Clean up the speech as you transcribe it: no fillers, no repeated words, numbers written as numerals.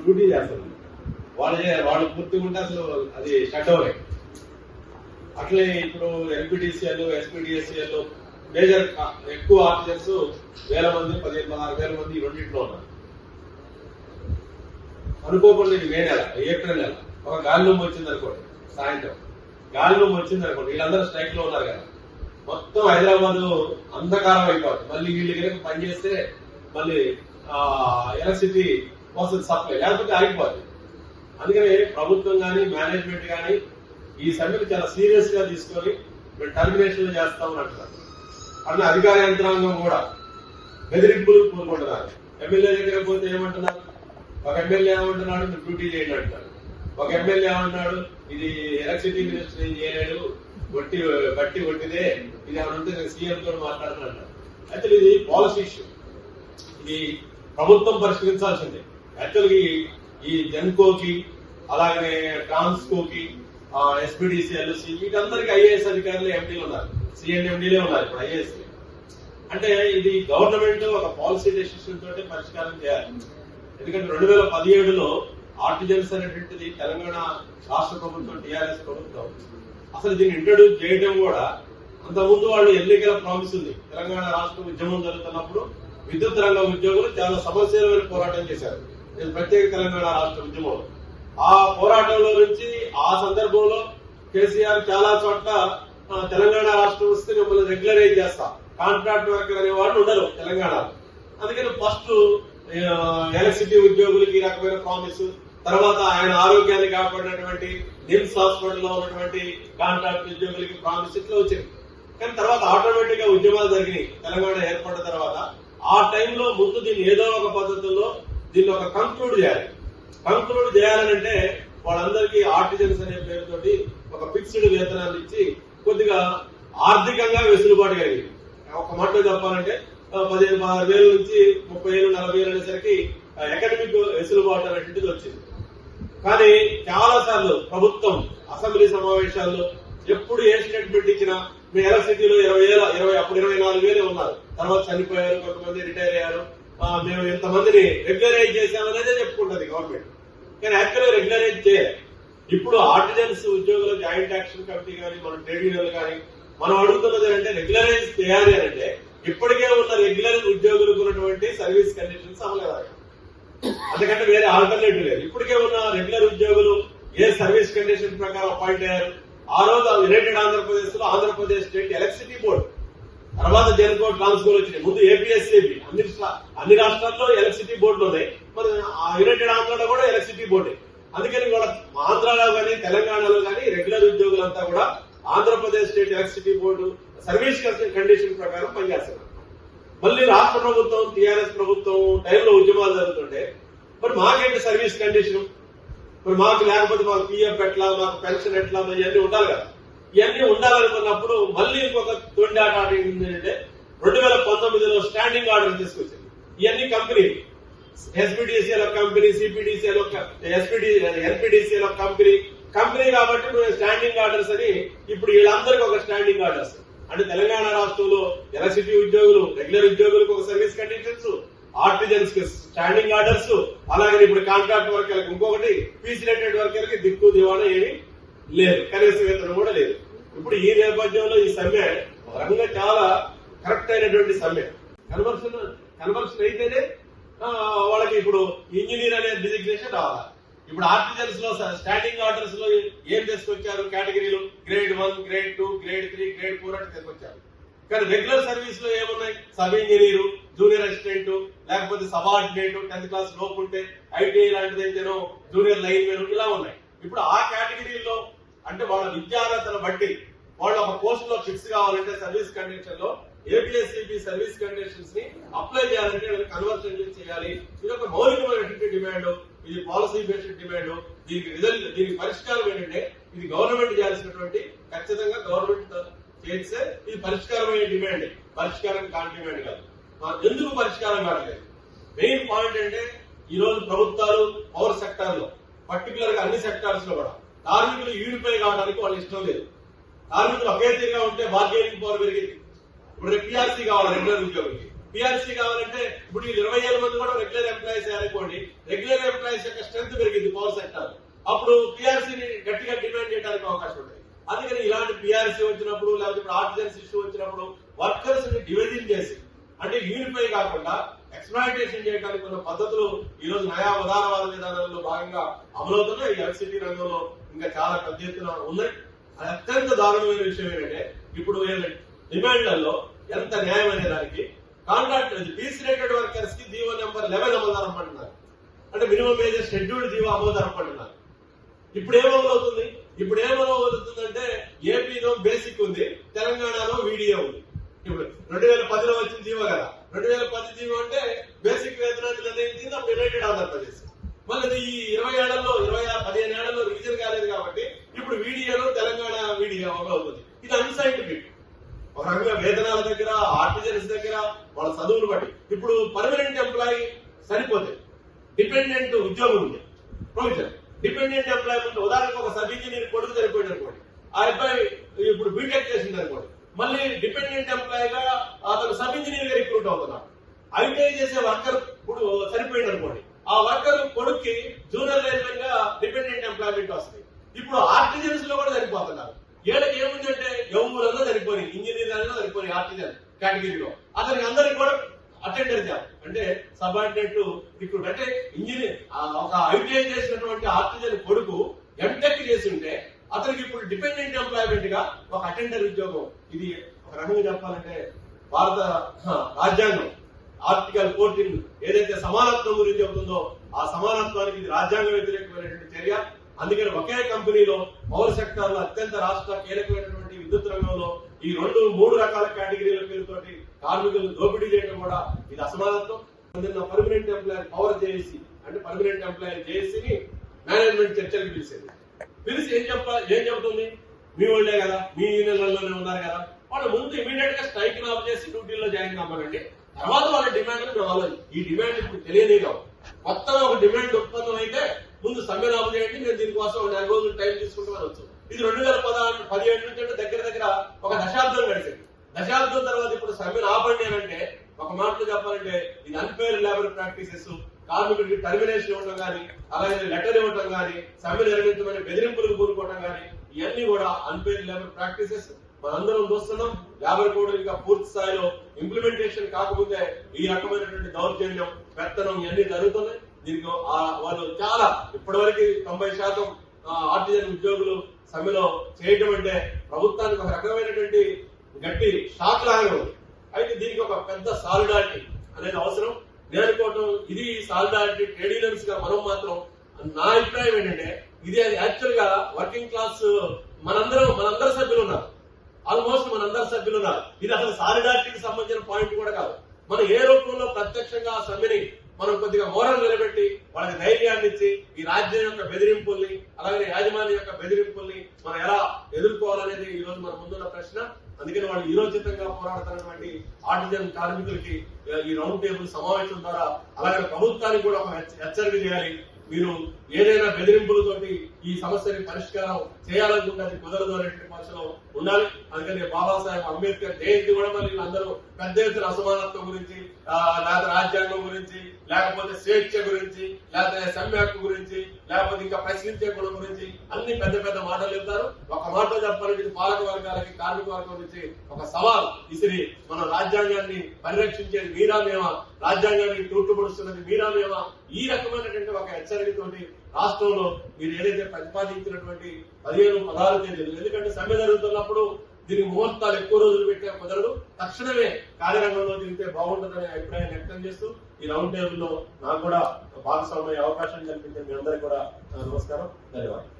Duty చేస్తారు. వాళ్ళు పూర్తిగా ఉంటే అసలు అది షట్ డౌన్. అట్లే ఇప్పుడు ఎల్పిడిసిఎల్, ఎస్పీడిఎస్సిఎల్ మేజర్ ఎక్కువ ఆర్టిజన్స్ 1000 మంది, 15,000-16,000 మంది ఈ రెండింటిలో ఉన్నారు. అనుకోకుండా ఇది మే నెల, ఏప్రిల్ నెల ఒక గాలి దుమ్ము వచ్చింది అనుకోండి, సాయంత్రం గాలి దుమ్ము వచ్చింది అనుకోండి, వీళ్ళందరూ స్ట్రైక్ లో ఉన్నారు కదా, మొత్తం హైదరాబాద్ అంధకారం అయిపోతుంది. మళ్ళీ వీళ్ళు కనుక పనిచేస్తే మళ్ళీ ఎలక్ట్రిసిటీ వస్తుంది సప్లై, లేకపోతే ఆగిపోతుంది. అందుకని ప్రభుత్వం కానీ మేనేజ్మెంట్ కానీ ఈ సమ్మెను చాలా సీరియస్ గా తీసుకొని మేము టర్మినేషన్ చేస్తామని అంటున్నారు. అన్న అధికార యంత్రాంగం కూడా బెదిరింపులు కూరుకుంటున్నారు. ఎమ్మెల్యే దగ్గర పోతే ఏమంటున్నారు, ఒక ఎమ్మెల్యే ఏమంటున్నాడు మీరు డ్యూటీ చేయండి అంటున్నారు, ఒక ఎమ్మెల్యే ఏమంటున్నాడు ఇది ఎలక్ట్రిసిటీ మినిస్టర్ ఏం చేయలేడు, బట్టి కొట్టిదే, ఇది ఏమైనా ఉంటే సీఎం తో మాట్లాడుతున్నారు. అయితే ఇది పాలసీ ఇష్యూ, ఇది ప్రభుత్వం పరిష్కరించాల్సిందే. యాక్చువల్గా ఈ జెన్కోకి అలాగనే ట్రాన్స్కోకి ఎస్పీడీసీఎల్ వీటందరికీ ఐఏఎస్ అధికారులు ఎంపీలు ఉన్నారు, సిఎండిఎండీలే ఉన్నారు ఇప్పుడు ఐఏఎస్. అంటే ఇది గవర్నమెంట్ ఒక పాలసీ డెసిషన్ తోటి పరిష్కారం చేయాలి. ఎందుకంటే 2017లో ఆర్టిజన్స్ అనేటువంటిది తెలంగాణ రాష్ట్ర ప్రభుత్వం, టీఆర్ఎస్ ప్రభుత్వం అసలు దీన్ని ఇంట్రడ్యూస్ చేయడం కూడా అంతకుముందు వాళ్ళు ఎన్నికల ప్రామిస్ ఉంది. తెలంగాణ రాష్ట్ర ఉద్యమం జరుగుతున్నప్పుడు విద్యుత్ రంగ ఉద్యోగులు చాలా సమస్యలమైన పోరాటం చేశారు ప్రత్యేక తెలంగాణ రాష్ట్ర ఉద్యమంలో. ఆ పోరాటంలో నుంచి ఆ సందర్భంలో కేసీఆర్ చాలా చోట్ల తెలంగాణ రాష్ట్రం వస్తే మిమ్మల్ని రెగ్యులరైజ్ చేస్తా, కాంట్రాక్ట్ వర్కర్ అనే వాళ్ళు ఉండరు తెలంగాణలో. అందుకని ఫస్ట్ ఎలక్ట్రిసిటీ ఉద్యోగులకి ఈ రకమైన ప్రామిస్, తర్వాత ఆయన ఆరోగ్యాన్ని కాపాడినటువంటి నిమ్స్ హాస్పిటల్లో ఉన్నటువంటి కాంట్రాక్ట్ ఉద్యోగులకి ప్రామిస్ ఇట్లా వచ్చింది. కానీ తర్వాత ఆటోమేటిక్ గా ఉద్యమాలు జరిగినాయి తెలంగాణ ఏర్పడిన తర్వాత. ఆ టైంలో ముందు దీన్ని ఏదో ఒక పద్ధతుల్లో దీన్ని ఒక కంక్లూడ్ చేయాలి. కంక్లూడ్ చేయాలంటే వాళ్ళందరికీ ఆర్టిజన్స్ అనే పేరుతోటి ఒక ఫిక్స్డ్ వేతనాన్ని ఇచ్చి కొద్దిగా ఆర్థికంగా వెసులుబాటు కలిగింది. ఒక మాటలో చెప్పాలంటే 15,000 నుంచి 30,000, 40,000 అనేసరికి అకాడమిక్ వెసులుబాటు అనేటువంటిది వచ్చింది. కానీ చాలా సార్లు ప్రభుత్వం అసెంబ్లీ సమావేశాల్లో ఎప్పుడు ఏ స్టేట్మెంట్ ఇచ్చినా మీ ఎలక్ట్రిసిటీలో 20,000 అప్పుడు 24,000 ఉన్నారు, తర్వాత చనిపోయారు, కొంతమంది రిటైర్ అయ్యారు, మేము ఎంతమందిని రెగ్యులరైజ్ చేశామనేదే చెప్పుకుంటుంది గవర్నమెంట్. కానీ యాక్చువల్గా రెగ్యులరైజ్ చేయాలి. ఇప్పుడు ఆర్టిజన్స్ ఉద్యోగుల జాయింట్ యాక్షన్ కమిటీ కానీ మన ట్రేడ్ యూనియన్లు కానీ మనం అడుగుతున్నది అంటే రెగ్యులరైజ్ చేయాలి అంటే ఇప్పటికే ఉన్న రెగ్యులర్ ఉద్యోగులకు ఉన్నటువంటి సర్వీస్ కండిషన్స్ అమలయ్యాలి. అందుకంటే వేరే ఆల్టర్నేటివ్ లేదు. ఇప్పటికే ఉన్న రెగ్యులర్ ఉద్యోగులు ఏ సర్వీస్ కండిషన్ ప్రకారం అపాయింట్ అయ్యారు. ఆ రోజు యునైటెడ్ ఆంధ్రప్రదేశ్ లో ఆంధ్రప్రదేశ్ స్టేట్ ఎలక్ట్రిసిటీ బోర్డు, తర్వాత జెన్కో, ట్రాన్స్కో వచ్చినాయి, ముందు ఏపీఎస్సీబీ. అన్ని రాష్ట్రాల్లో ఎలక్ట్రిసిటీ బోర్డులు ఉన్నాయి, మరి యునైటెడ్ ఆంధ్రలో కూడా ఎలక్ట్రిసిటీ బోర్డే. అందుకని వాళ్ళ ఆంధ్రాలో కానీ తెలంగాణలో కానీ రెగ్యులర్ ఉద్యోగులంతా కూడా Andhra Pradesh state electricity board service condition ప్రకారం పనిచేస్తున్నారు. మళ్ళీ రాష్ట్ర ప్రభుత్వం, టీఆర్ఎస్ ప్రభుత్వం టైంలో ఉద్యమాలు జరుగుతుంటే మరి మాకేంటి సర్వీస్ కండిషన్, మరి మాకు లేకపోతే మాకు పిఎఫ్ ఎట్లా, మాకు పెన్షన్ ఎట్లా, మరి ఇవన్నీ ఉండాలి కదా. ఇవన్నీ ఉండాలనుకున్నప్పుడు మళ్ళీ ఇంకొక తొండి ఆట ఏంటంటే 2019లో స్టాండింగ్ ఆర్డర్ తీసుకొచ్చింది. ఇవన్నీ కంపెనీ ఎస్పీడీసీఎల్ ఒక కంపెనీ, సిపిడిసిఎల్ ఒక ఎన్పిడిసిఎల్ ఒక కంపెనీ కాబట్టి స్టాండింగ్ ఆర్డర్స్ అని ఇప్పుడు వీళ్ళందరికీ ఒక స్టాండింగ్ ఆర్డర్స్. అంటే తెలంగాణ రాష్ట్రంలో ఎలక్ట్రిసిటీ ఉద్యోగులు, రెగ్యులర్ ఉద్యోగులకు ఒక సర్వీస్ కండిషన్స్, ఆర్టిజన్స్ కి స్టాండింగ్ ఆర్డర్స్, అలాగే ఇప్పుడు కాంట్రాక్ట్ వర్కర్లకు ఇంకొకటి, పీసీ రిలేటెడ్ వర్కర్కి దిక్కు దివాణా ఏమీ లేదు, కనీస వేతనం కూడా లేదు. ఇప్పుడు ఈ నేపథ్యంలో ఈ సమ్మె ఒక రకంగా చాలా కరెక్ట్ అయినటువంటి సమ్మె. కన్వర్షన్ అయితేనే వాళ్ళకి ఇప్పుడు ఇంజనీర్ అనే డిజిగ్నేషన్ రావాలి. ఇప్పుడు ఆర్టిజన్స్ లో స్టాండింగ్ ఆర్డర్స్ లో ఏం తీసుకొచ్చారు, కేటగిరీలు గ్రేడ్ 1, గ్రేడ్ 2, గ్రేడ్ 3, గ్రేడ్ 4 అంటే తీసుకొచ్చారు. కానీ రెగ్యులర్ సర్వీస్ లో ఏమున్నాయి, సబ్ ఇంజనీరు, జూనియర్ అసిస్టెంట్, లేకపోతే సబార్డినేట్, 10th క్లాస్ లోపు ఉంటే ఐటీఐ లాంటిది అయితేనో జూనియర్ లైన్ మెన్, ఇలా ఉన్నాయి. ఇప్పుడు ఆ కేటగిరీలో అంటే వాళ్ళ విద్యార్హతను బట్టి వాళ్ళు ఒక పోస్ట్ లో ఫిక్స్ కావాలంటే సర్వీస్ కండిషన్ లో ఏపీఎస్సీబీ సర్వీస్ కండిషన్స్ ని అప్లై చేయాలంటే కన్వర్షన్ చేయాలి. ఇది ఒక మౌలికమైనటువంటి డిమాండ్, ఇది పాలసీ బేస్డ్ డిమాండ్. దీనికి పరిష్కారం ఏంటంటే ఇది గవర్నమెంట్ చేయాల్సినటువంటి, ఖచ్చితంగా గవర్నమెంట్ చేస్తే ఇది పరిష్కారమైన డిమాండ్, పరిష్కారం కాని డిమాండ్ కాదు. ఎందుకు పరిష్కారం కావట్లేదు? మెయిన్ పాయింట్ అంటే ఈ రోజు ప్రభుత్వాలు పవర్ సెక్టార్ లో, పర్టికులర్ గా అన్ని సెక్టార్స్ లో కూడా కార్మికులు యూనిఫై కావడానికి వాళ్ళు ఇష్టం లేదు. కార్మికులు ఒకే తీరుగా ఉంటే బార్గెనింగ్ పవర్ పెరిగింది. ఇప్పుడు పిఆర్సీ కావాలి రెగ్యులర్ ఉద్యోగులకి, పిఆర్సీ కావాలంటే ఇప్పుడు ఈ 20,000 మంది కూడా రెగ్యులర్ ఎంప్లాయీస్ అనుకోండి, రెగ్యులర్ ఎంప్లాయీస్ యొక్క స్ట్రెంత్ పెరిగింది పవర్ సెక్టర్, అప్పుడు పిఆర్సీని గట్టిగా డిమాండ్ చేయడానికి అవకాశం ఉంటుంది. అందుకని ఇలాంటి పిఆర్సీ వచ్చినప్పుడు లేకపోతే ఇప్పుడు ఆర్టిజన్స్ ఇష్యూ వచ్చినప్పుడు వర్కర్స్ ని డివిజన్ చేసి అంటే యూనిఫై కాకుండా ఎక్స్ప్లాయిటేషన్ చేయడానికి ఉన్న పద్ధతులు ఈ రోజు నయా ఉదారవాద విధానాల్లో భాగంగా అమలవుతున్నాయి. ఈ ఎలక్ట్రిసిటీ రంగంలో ఇంకా చాలా పెద్ద ఎత్తున ఉన్నాయి. అత్యంత దారుణమైన విషయం ఏంటంటే ఇప్పుడు డిమాండ్లలో ఎంత న్యాయం అనే దానికి కాంట్రాక్ట్ పీస్ రేటెడ్ వర్కర్స్ కి జీవో నెంబర్ 11 అమలు జరపంటున్నారు. అంటే మినిమం వేజెస్ షెడ్యూల్డ్ జీవో అమలు జరపంటున్నారు. ఇప్పుడు ఏమవుతుంది? ఇప్పుడు ఏమవుతుందంటే ఏపీలో బేసిక్ ఉంది, తెలంగాణలో వీడియో ఉంది. ఇప్పుడు 2010లో వచ్చిన జీవో కదా, 2010 జీవో అంటే బేసిక్ వేతనాన్ని నిర్ణయించింది అప్పుడు యునైటెడ్ ఆంధ్రప్రదేశ్. మళ్ళీ ఈ 15 ఏళ్లలో రివిజన్ కాలేదు కాబట్టి ఇప్పుడు వీడియోలో తెలంగాణ వీడియో అవుతుంది. ఇది అన్సైంటిఫిక్. ఒక రకంగా వేతనాల దగ్గర, ఆర్టిజన్స్ దగ్గర వాళ్ళ చదువులు బట్టి ఇప్పుడు పర్మనెంట్ ఎంప్లాయీ సరిపోతే డిపెండెంట్ ఉద్యోగం ఉంది ప్రొవిజన్. డిపెండెంట్ ఎంప్లాయీ ఉంటే ఉదాహరణకు ఒక సబ్ ఇంజనీర్ కొడుకు సరిపోయింది అనుకోండి, ఆ అబ్బాయి ఇప్పుడు బీటెక్ చేసింది అనుకోండి, మళ్ళీ డిపెండెంట్ ఎంప్లాయీగా అతను సబ్ ఇంజనీర్ గా రిక్రూట్ అవుతున్నాడు. ఐటీఐ చేసే వర్కర్ ఇప్పుడు సరిపోయింది అనుకోండి, ఆ వర్కర్ కొడుక్కి జూనియర్ లైన్మెన్ గా డిపెండెంట్ ఎంప్లాయ్మెంట్ వస్తుంది. ఇప్పుడు ఆర్టిజన్స్ లో కూడా సరిపోతున్నారు. ఏళ్ళకి ఏముందంటే ఎవరులో సరిపోయి ఇంజనీర్ దానిలో సరిపోయి ఆర్టిజన్ కేటగిరీలో అతనికి అందరికి కూడా అటెండర్ జాబ్ అంటే సబార్డినేట్ రిక్రూట్. అంటే ఇంజనీర్ ఒక ఐటీఐ చేసినటువంటి ఆర్టిజన్ కొడుకు ఎంటెక్ చేసి ఉంటే అతనికి ఇప్పుడు డిపెండెంట్ ఎంప్లాయ్మెంట్ గా ఒక అటెండర్ ఉద్యోగం. ఇది ఒక రకంగా చెప్పాలంటే భారత రాజ్యాంగం ఆర్టికల్ 14 ఏదైతే సమానత్వం గురించి చెబుతుందో ఆ సమానత్వానికి ఇది రాజ్యాంగ వ్యతిరేకమైనటువంటి చర్య. అందుకని ఒకే కంపెనీలో పవర్ సెక్టర్ లో అత్యంత రాష్ట్ర కీలకమైనటువంటి విద్యుత్ రంగంలో ఈ 2-3 రకాల కేటగిరీల పేరుతోటి కార్మికులు దోపిడీ చేయడం కూడా ఇది అసమానత్వం. పర్మనెంట్ ఎంప్లాయీ పవర్ జేఏసీ అంటే పర్మనెంట్ ఎంప్లాయీ జేఏసీని మేనేజ్మెంట్ చర్చలకు పిలిచి ఏం చెబుతుంది? మీ వాళ్ళే కదా, మీ యూనియన్లలోనే ఉన్నారు కదా, వాళ్ళు ముందు ఇమీడియట్ గా స్ట్రైక్ ఆఫ్ చేసి డ్యూటీలో జాయిన్ కావాలండి. తర్వాత వాళ్ళ డిమాండ్లు వాళ్ళు ఈ డిమాండ్ ఇప్పుడు తెలియనిగా కొత్తగా ఒక డిమాండ్ ఉత్పన్నం అయితే ముందు సమ్మె ఆపు చేయండి, మేము దీనికోసం 4 రోజులు టైం తీసుకుంటామని వచ్చు. ఇది 2017 నుంచి అంటే దగ్గర ఒక దశాబ్దం గడిచింది. దశాబ్దం తర్వాత ఇప్పుడు సమ్మెను ఆపండి అని అంటే ఒక మాటలో చెప్పాలంటే ఇది అన్ఫేర్ లేబర్ ప్రాక్టీసెస్, కార్మికుడికి టర్మినేషన్ ఇవ్వడం కానీ, అలాగే లెటర్ ఇవ్వడం కానీ, సమ్మె నిర్మించమని బెదిరింపులకు కూరుకోవడం కానీ, ఇవన్నీ కూడా అన్ఫేర్ లేబర్ ప్రాక్టీసెస్. మనందరం చూస్తున్నాం. లేబర్ కోడ్ ఇంకా పూర్తి స్థాయిలో ఇంప్లిమెంటేషన్ కాకముందే ఈ రకమైనటువంటి దౌర్జన్యం, పెత్తనం ఇవన్నీ జరుగుతున్నాయి. దీనికి వాళ్ళు చాలా ఇప్పటివరకు 90% ఆర్టిజన్ ఉద్యోగులు సమ్మెలో చేయటం అంటే ప్రభుత్వానికి ఒక రకమైనటువంటి గట్టి షాక్ లాగా ఉంది. అయితే దీనికి ఒక పెద్ద సాలిడారిటీ అనేది అవసరం. నేను అనుకోవటం ఇది సాలిడారిటీ ట్రేడ్ యూనియన్స్ గా మనం మాత్రం నా అభిప్రాయం ఏంటంటే ఇది యాక్చువల్ గా వర్కింగ్ క్లాస్ మనందరి సభ్యులు ఉన్నారు, ఆల్మోస్ట్ మనందరి సభ్యులు ఉన్నారు. ఇది అసలు సాలిడారిటీకి సంబంధించిన పాయింట్ కూడా కాదు. మనం ఏ రూపంలో ప్రత్యక్షంగా ఆ సమ్మెని మనం కొద్దిగా మోరల్ నిలబెట్టి వాళ్ళకి ధైర్యాన్ని ఇచ్చి ఈ రాజ్యం యొక్క బెదిరింపుల్ని అలాగే యాజమాన్యం యొక్క బెదిరింపుల్ని మనం ఎలా ఎదుర్కోవాలనేది ఈ రోజు మన ముందున్న ప్రశ్న. అందుకని వాళ్ళు ఈరోచితంగా పోరాడుతున్నటువంటి ఆర్టిజన్ కార్మికులకి ఈ రౌండ్ టేబుల్ సమావేశం ద్వారా అలాగే ప్రభుత్వానికి కూడా ఒక హెచ్చరిక చేయాలి. మీరు ఏదైనా బెదిరింపులతోటి ఈ సమస్యని పరిష్కారం చేయాలనుకుంటే అది కుదరదు అనేటువంటి భాషలో ఉండాలి. అందుకని బాబాసాహెబ్ అంబేద్కర్ జయంతి కూడా మరి వీళ్ళందరూ పెద్ద ఎత్తున అసమానత్వం గురించి, లేకపోతే రాజ్యాంగం గురించి, లేకపోతే స్వేచ్ఛ గురించి, లేకపోతే సమ్మె హక్కు గురించి, లేకపోతే ఇంకా ప్రశ్నించే గుణం గురించి అన్ని పెద్ద పెద్ద మాటలు చెప్తారు. ఒక మాట చెప్పాలంటే ఇది పాలక వర్గాలకి కార్మిక వర్గం నుంచి ఒక సవాల్ ఇసిరి మన రాజ్యాంగాన్ని పరిరక్షించేది మీరా మేమా, రాజ్యాంగాన్ని తూట్టుపడుస్తున్నది మీరా మేమా, ఈ రకమైనటువంటి ఒక హెచ్చరికతోటి రాష్ట్రంలో మీరు ఏదైతే ప్రతిపాదించినటువంటి 15-16 తేదీలు, ఎందుకంటే సమ్మె జరుగుతున్నప్పుడు దీనికి ముహూర్తాలు ఎక్కువ రోజులు పెట్టే కుదరదు, తక్షణమే కార్యరంగంలో దిగితే బాగుంటుందనే అభిప్రాయం వ్యక్తం చేస్తూ ఈ రౌండ్ టేబుల్ లో నాకు కూడా భాగస్వామ్య అవకాశం కల్పించే మీ అందరికీ కూడా నమస్కారం, ధన్యవాదాలు.